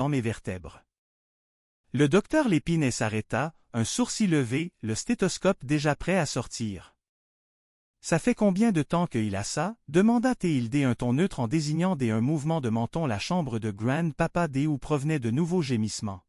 dans mes vertèbres. Le docteur Lépine s'arrêta, un sourcil levé, le stéthoscope déjà prêt à sortir. Ça fait combien de temps qu'il a ça? Demanda T.il d'un ton neutre en désignant d'un mouvement de menton la chambre de Grand-Papa D où provenaient de nouveaux gémissements.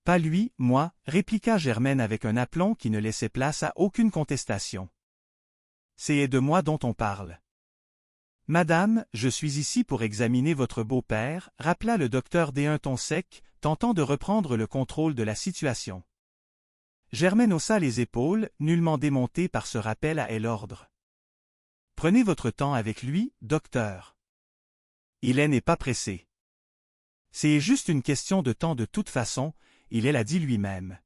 Pas lui, moi, répliqua Germaine avec un aplomb qui ne laissait place à aucune contestation. C'est de moi dont on parle. Madame, je suis ici pour examiner votre beau-père, rappela le docteur d'un ton sec, tentant de reprendre le contrôle de la situation. Germaine haussa les épaules, nullement démontée par ce rappel à l'ordre. Prenez votre temps avec lui, docteur. Il n'est pas pressé. C'est juste une question de temps de toute façon, il l'a dit lui-même.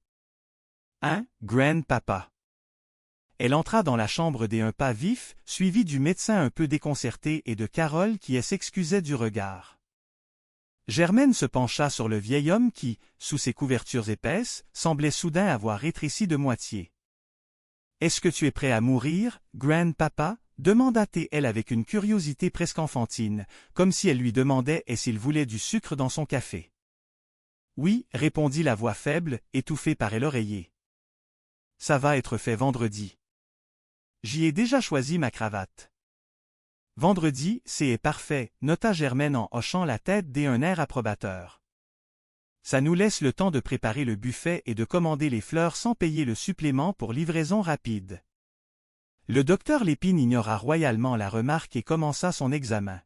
Hein, Grand-Papa? Elle entra dans la chambre d'un pas vif, suivie du médecin un peu déconcerté et de Carole qui s'excusait du regard. Germaine se pencha sur le vieil homme qui, sous ses couvertures épaisses, semblait soudain avoir rétréci de moitié. « Est-ce que tu es prêt à mourir, Grand-Papa » demanda-t-elle avec une curiosité presque enfantine, comme si elle lui demandait s'il voulait du sucre dans son café. « Oui, répondit la voix faible, étouffée par l'oreiller. « Ça va être fait vendredi. J'y ai déjà choisi ma cravate. » Vendredi, c'est parfait, nota Germaine en hochant la tête d'un air approbateur. Ça nous laisse le temps de préparer le buffet et de commander les fleurs sans payer le supplément pour livraison rapide. Le docteur Lépine ignora royalement la remarque et commença son examen.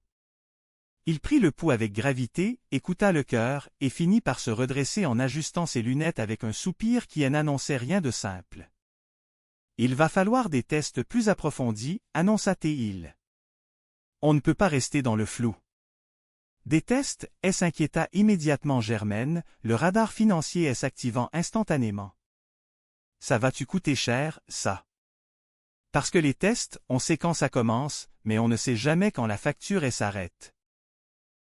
Il prit le pouls avec gravité, écouta le cœur, et finit par se redresser en ajustant ses lunettes avec un soupir qui n'annonçait rien de simple. « Il va falloir des tests plus approfondis, annonça-t-il. On ne peut pas rester dans le flou. » Des tests, s'inquiéta immédiatement Germaine, le radar financier s'activant instantanément. « Ça va-tu coûter cher, ça? » Parce que les tests, on sait quand ça commence, mais on ne sait jamais quand la facture s'arrête.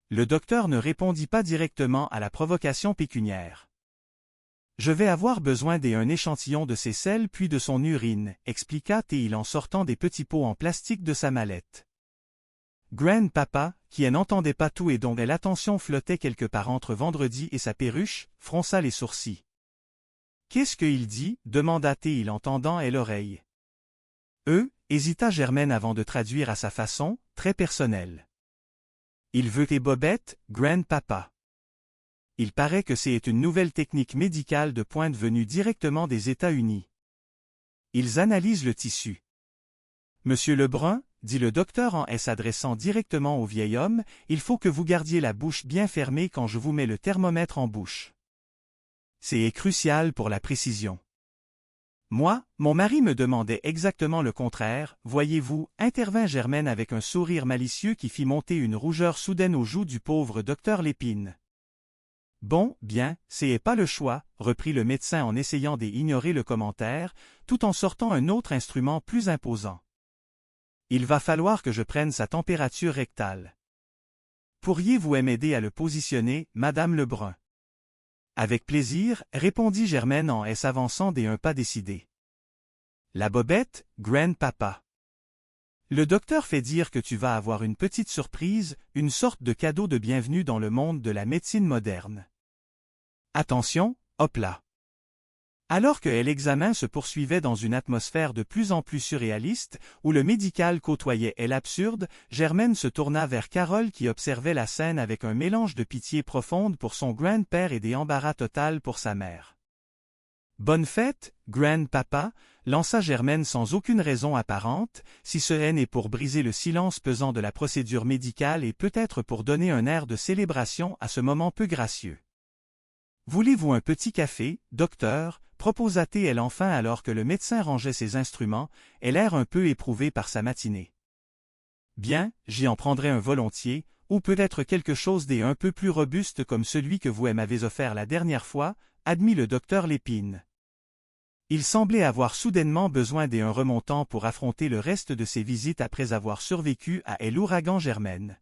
Le docteur ne répondit pas directement à la provocation pécuniaire. « Je vais avoir besoin d'un échantillon de ses selles puis de son urine, expliqua-t-il en sortant des petits pots en plastique de sa mallette. Grand-Papa, qui n'entendait pas tout et dont l'attention flottait quelque part entre vendredi et sa perruche, fronça les sourcils. « Qu'est-ce qu'il dit » demanda-t-il en tendant l'oreille. Hésita Germaine avant de traduire à sa façon, très personnelle. « Il veut tes bobettes, Grand-Papa. Il paraît que c'est une nouvelle technique médicale de pointe venue directement des États-Unis. Ils analysent le tissu. »« Monsieur Lebrun, » dit le docteur en s'adressant directement au vieil homme, « il faut que vous gardiez la bouche bien fermée quand je vous mets le thermomètre en bouche. C'est crucial pour la précision. » Moi, mon mari me demandait exactement le contraire, voyez-vous, intervint Germaine avec un sourire malicieux qui fit monter une rougeur soudaine aux joues du pauvre docteur Lépine. Bon, bien, c'est pas le choix, reprit le médecin en essayant d'ignorer le commentaire, tout en sortant un autre instrument plus imposant. Il va falloir que je prenne sa température rectale. Pourriez-vous m'aider à le positionner, Madame Lebrun? Avec plaisir, répondit Germaine en s'avançant d'un pas décidé. La bobette, Grand-Papa. Le docteur fait dire que tu vas avoir une petite surprise, une sorte de cadeau de bienvenue dans le monde de la médecine moderne. Attention, hop là. Alors que l'examen se poursuivait dans une atmosphère de plus en plus surréaliste, où le médical côtoyait l'absurde, Germaine se tourna vers Carole qui observait la scène avec un mélange de pitié profonde pour son grand-père et d'embarras total pour sa mère. « Bonne fête, Grand-Papa » lança Germaine sans aucune raison apparente, si ce n'est pour briser le silence pesant de la procédure médicale et peut-être pour donner un air de célébration à ce moment peu gracieux. « Voulez-vous un petit café, docteur » proposa-t-elle enfin alors que le médecin rangeait ses instruments, et l'air un peu éprouvé par sa matinée. « Bien, j'y en prendrai un volontiers, ou peut-être quelque chose d'un peu plus robuste comme celui que vous m'avez offert la dernière fois, admit le docteur Lépine. Il semblait avoir soudainement besoin d'un remontant pour affronter le reste de ses visites après avoir survécu à l'ouragan Germaine.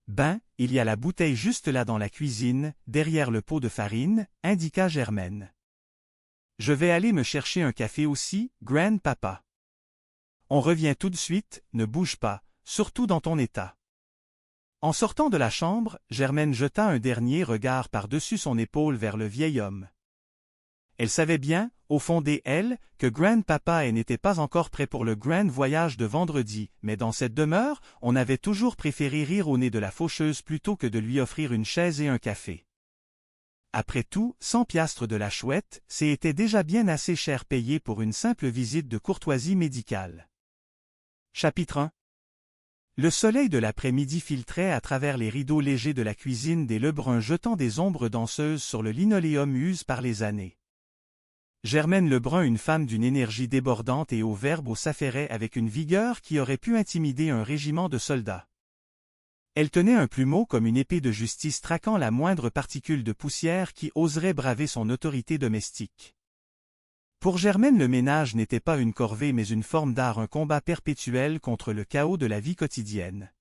Ben, il y a la bouteille juste là dans la cuisine, derrière le pot de farine, indiqua Germaine. Je vais aller me chercher un café aussi, Grand-Papa. On revient tout de suite, ne bouge pas, surtout dans ton état. En sortant de la chambre, Germaine jeta un dernier regard par-dessus son épaule vers le vieil homme. Elle savait bien, au fond d'elle, que Grand-Papa n'était pas encore prêt pour le grand voyage de vendredi, mais dans cette demeure, on avait toujours préféré rire au nez de la faucheuse plutôt que de lui offrir une chaise et un café. Après tout, 100 piastres de la chouette, c'était déjà bien assez cher payé pour une simple visite de courtoisie médicale. Chapitre 1. Le soleil de l'après-midi filtrait à travers les rideaux légers de la cuisine des Lebrun jetant des ombres danseuses sur le linoléum use par les années. Germaine Lebrun, une femme d'une énergie débordante et au verbe s'affairait avec une vigueur qui aurait pu intimider un régiment de soldats. Elle tenait un plumeau comme une épée de justice traquant la moindre particule de poussière qui oserait braver son autorité domestique. Pour Germaine, le ménage n'était pas une corvée mais une forme d'art, un combat perpétuel contre le chaos de la vie quotidienne.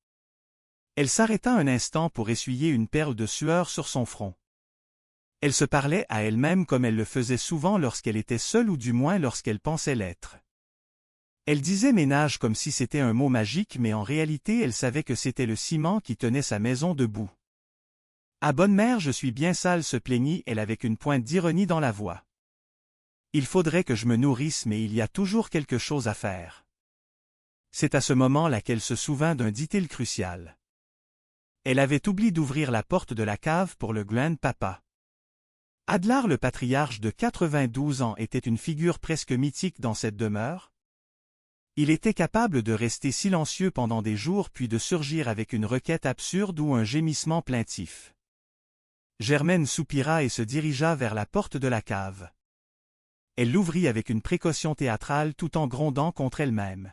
Elle s'arrêta un instant pour essuyer une perle de sueur sur son front. Elle se parlait à elle-même comme elle le faisait souvent lorsqu'elle était seule ou du moins lorsqu'elle pensait l'être. Elle disait ménage comme si c'était un mot magique mais en réalité elle savait que c'était le ciment qui tenait sa maison debout. « À bonne mère, je suis bien sale » se plaignit-elle avec une pointe d'ironie dans la voix. « Il faudrait que je me nourrisse mais il y a toujours quelque chose à faire. » C'est à ce moment-là qu'elle se souvint d'un dit-il crucial. Elle avait oublié d'ouvrir la porte de la cave pour le Grand-Papa. Adlar le patriarche de 92 ans était une figure presque mythique dans cette demeure. Il était capable de rester silencieux pendant des jours puis de surgir avec une requête absurde ou un gémissement plaintif. Germaine soupira et se dirigea vers la porte de la cave. Elle l'ouvrit avec une précaution théâtrale tout en grondant contre elle-même.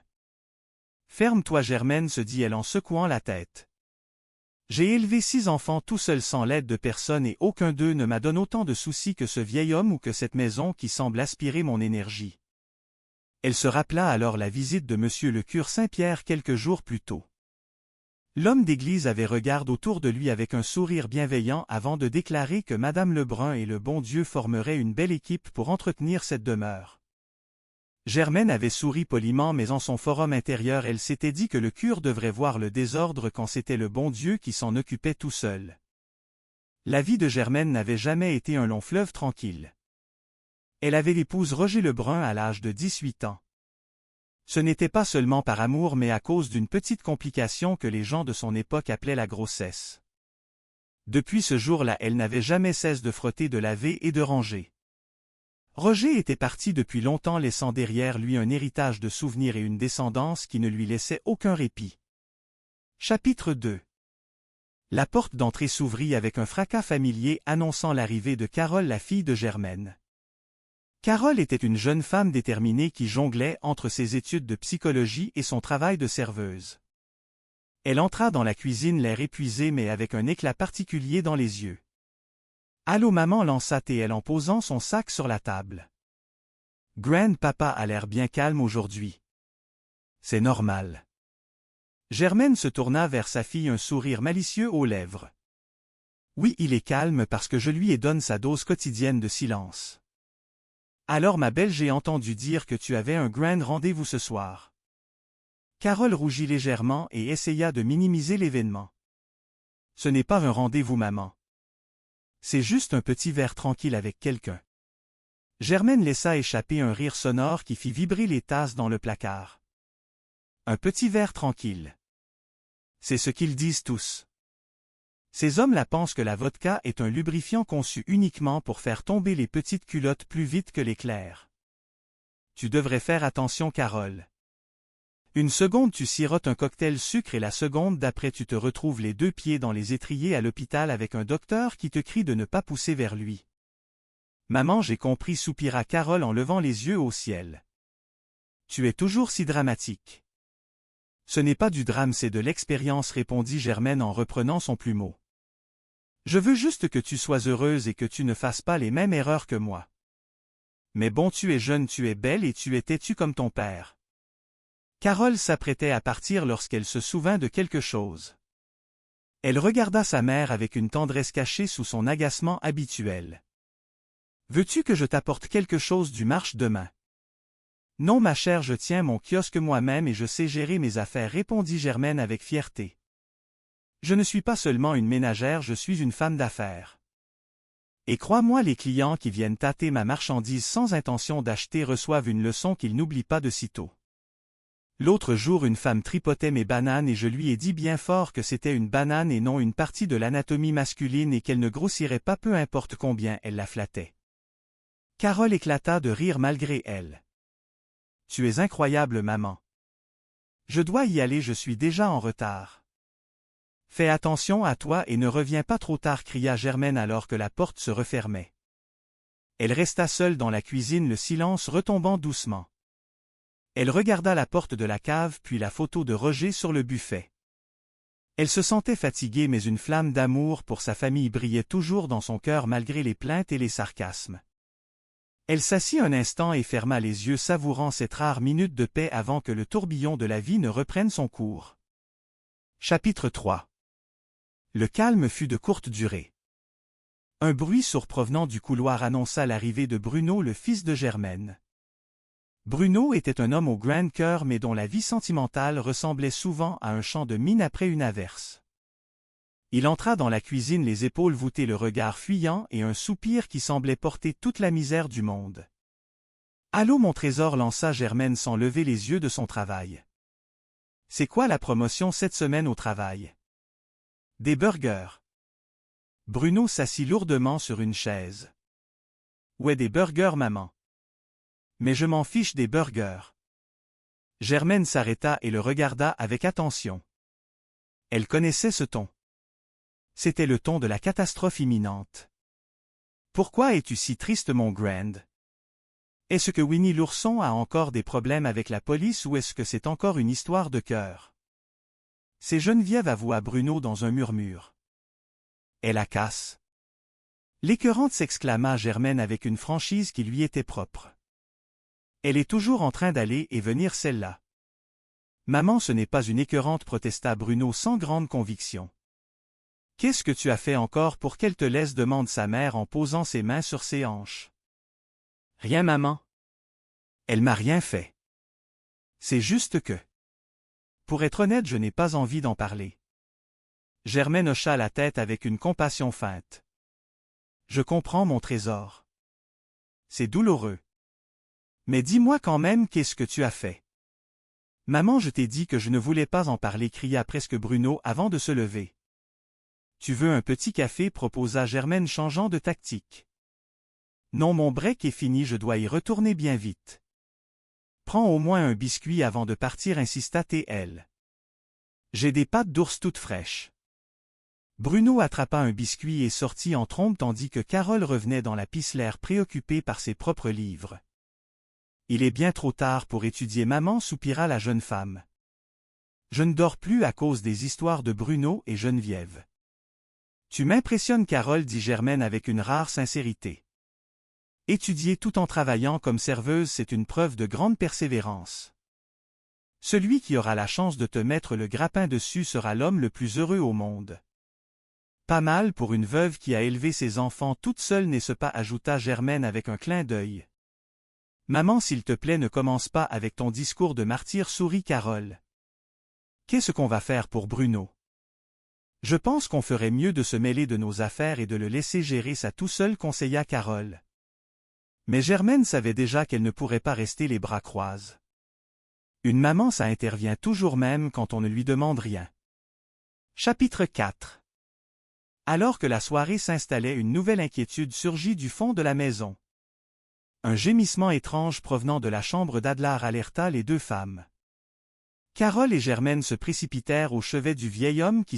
« Ferme-toi Germaine, se dit-elle en secouant la tête. J'ai élevé 6 enfants tout seul sans l'aide de personne et aucun d'eux ne m'a donné autant de soucis que ce vieil homme ou que cette maison qui semble aspirer mon énergie. » Elle se rappela alors la visite de monsieur le cure Saint-Pierre quelques jours plus tôt. L'homme d'église avait regardé autour de lui avec un sourire bienveillant avant de déclarer que madame Lebrun et le bon Dieu formeraient une belle équipe pour entretenir cette demeure. Germaine avait souri poliment mais en son forum intérieur elle s'était dit que le cure devrait voir le désordre quand c'était le bon Dieu qui s'en occupait tout seul. La vie de Germaine n'avait jamais été un long fleuve tranquille. Elle avait l'épouse Roger Lebrun à l'âge de 18 ans. Ce n'était pas seulement par amour mais à cause d'une petite complication que les gens de son époque appelaient la grossesse. Depuis ce jour-là elle n'avait jamais cessé de frotter, de laver et de ranger. Roger était parti depuis longtemps laissant derrière lui un héritage de souvenirs et une descendance qui ne lui laissait aucun répit. Chapitre 2. La porte d'entrée s'ouvrit avec un fracas familier annonçant l'arrivée de Carole, la fille de Germaine. Carole était une jeune femme déterminée qui jonglait entre ses études de psychologie et son travail de serveuse. Elle entra dans la cuisine l'air épuisé mais avec un éclat particulier dans les yeux. « Allô maman » lança-t-elle en posant son sac sur la table. « Grand-papa a l'air bien calme aujourd'hui. »« C'est normal. » Germaine se tourna vers sa fille, un sourire malicieux aux lèvres. « Oui, il est calme parce que je lui ai donné sa dose quotidienne de silence. »« Alors ma belle, j'ai entendu dire que tu avais un grand rendez-vous ce soir. » Carole rougit légèrement et essaya de minimiser l'événement. « Ce n'est pas un rendez-vous maman. C'est juste un petit verre tranquille avec quelqu'un. » Germaine laissa échapper un rire sonore qui fit vibrer les tasses dans le placard. Un petit verre tranquille. C'est ce qu'ils disent tous. Ces hommes-là pensent que la vodka est un lubrifiant conçu uniquement pour faire tomber les petites culottes plus vite que l'éclair. Tu devrais faire attention, Carole. Une seconde tu sirotes un cocktail sucre et la seconde d'après tu te retrouves les 2 pieds dans les étriers à l'hôpital avec un docteur qui te crie de ne pas pousser vers lui. Maman, j'ai compris, soupira Carole en levant les yeux au ciel. Tu es toujours si dramatique. Ce n'est pas du drame, c'est de l'expérience, répondit Germaine en reprenant son plumeau. Je veux juste que tu sois heureuse et que tu ne fasses pas les mêmes erreurs que moi. Mais bon, tu es jeune, tu es belle et tu es têtue comme ton père. Carole s'apprêtait à partir lorsqu'elle se souvint de quelque chose. Elle regarda sa mère avec une tendresse cachée sous son agacement habituel. « Veux-tu que je t'apporte quelque chose du marché demain? »« Non ma chère, je tiens mon kiosque moi-même et je sais gérer mes affaires, répondit Germaine avec fierté. Je ne suis pas seulement une ménagère, je suis une femme d'affaires. Et crois-moi, les clients qui viennent tâter ma marchandise sans intention d'acheter reçoivent une leçon qu'ils n'oublient pas de sitôt. L'autre jour, une femme tripotait mes bananes et je lui ai dit bien fort que c'était une banane et non une partie de l'anatomie masculine et qu'elle ne grossirait pas peu importe combien elle la flattait. Carole éclata de rire malgré elle. « Tu es incroyable, maman. Je dois y aller, je suis déjà en retard. » « Fais attention à toi et ne reviens pas trop tard, cria Germaine alors que la porte se refermait. Elle resta seule dans la cuisine, le silence retombant doucement. Elle regarda la porte de la cave puis la photo de Roger sur le buffet. Elle se sentait fatiguée, mais une flamme d'amour pour sa famille brillait toujours dans son cœur malgré les plaintes et les sarcasmes. Elle s'assit un instant et ferma les yeux, savourant cette rare minute de paix avant que le tourbillon de la vie ne reprenne son cours. Chapitre 3. Le calme fut de courte durée. Un bruit sourd provenant du couloir annonça l'arrivée de Bruno, le fils de Germaine. Bruno était un homme au grand cœur mais dont la vie sentimentale ressemblait souvent à un champ de mine après une averse. Il entra dans la cuisine, les épaules voûtées, le regard fuyant et un soupir qui semblait porter toute la misère du monde. « Allô mon trésor » lança Germaine sans lever les yeux de son travail. « C'est quoi la promotion cette semaine au travail? » « Des burgers. » Bruno s'assit lourdement sur une chaise. « Ouais, des burgers, maman. »« Mais je m'en fiche des burgers. » Germaine s'arrêta et le regarda avec attention. Elle connaissait ce ton. C'était le ton de la catastrophe imminente. « Pourquoi es-tu si triste, mon grand? Est-ce que Winnie l'ourson a encore des problèmes avec la police ou est-ce que c'est encore une histoire de cœur? » C'est Geneviève, avoua Bruno dans un murmure. Elle a casse. L'écœurante, s'exclama Germaine avec une franchise qui lui était propre. Elle est toujours en train d'aller et venir, celle-là. Maman, ce n'est pas une écœurante, protesta Bruno sans grande conviction. Qu'est-ce que tu as fait encore pour qu'elle te laisse, demande sa mère en posant ses mains sur ses hanches. Rien, maman. Elle m'a rien fait. C'est juste que... Pour être honnête, je n'ai pas envie d'en parler. Germaine hocha la tête avec une compassion feinte. Je comprends, mon trésor. C'est douloureux. Mais dis-moi quand même, qu'est-ce que tu as fait? Maman, je t'ai dit que je ne voulais pas en parler, cria presque Bruno avant de se lever. Tu veux un petit café, proposa Germaine changeant de tactique. Non, mon break est fini, je dois y retourner bien vite. Prends au moins un biscuit avant de partir, insista T.L. J'ai des pâtes d'ours toutes fraîches. Bruno attrapa un biscuit et sortit en trombe tandis que Carole revenait dans la Pisselaire préoccupée par ses propres livres. Il est bien trop tard pour étudier, maman, soupira la jeune femme. Je ne dors plus à cause des histoires de Bruno et Geneviève. Tu m'impressionnes, Carole, dit Germaine avec une rare sincérité. Étudier tout en travaillant comme serveuse, c'est une preuve de grande persévérance. Celui qui aura la chance de te mettre le grappin dessus sera l'homme le plus heureux au monde. Pas mal pour une veuve qui a élevé ses enfants toute seule, n'est-ce pas, ajouta Germaine avec un clin d'œil. Maman, s'il te plaît, ne commence pas avec ton discours de martyr, sourit Carole. Qu'est-ce qu'on va faire pour Bruno? Je pense qu'on ferait mieux de se mêler de nos affaires et de le laisser gérer ça tout seul, conseilla Carole. Mais Germaine savait déjà qu'elle ne pourrait pas rester les bras croisés. Une maman, ça intervient toujours même quand on ne lui demande rien. Chapitre 4. Alors que la soirée s'installait, une nouvelle inquiétude surgit du fond de la maison. Un gémissement étrange provenant de la chambre d'Adlar alerta les deux femmes. Carole et Germaine se précipitèrent au chevet du vieil homme qui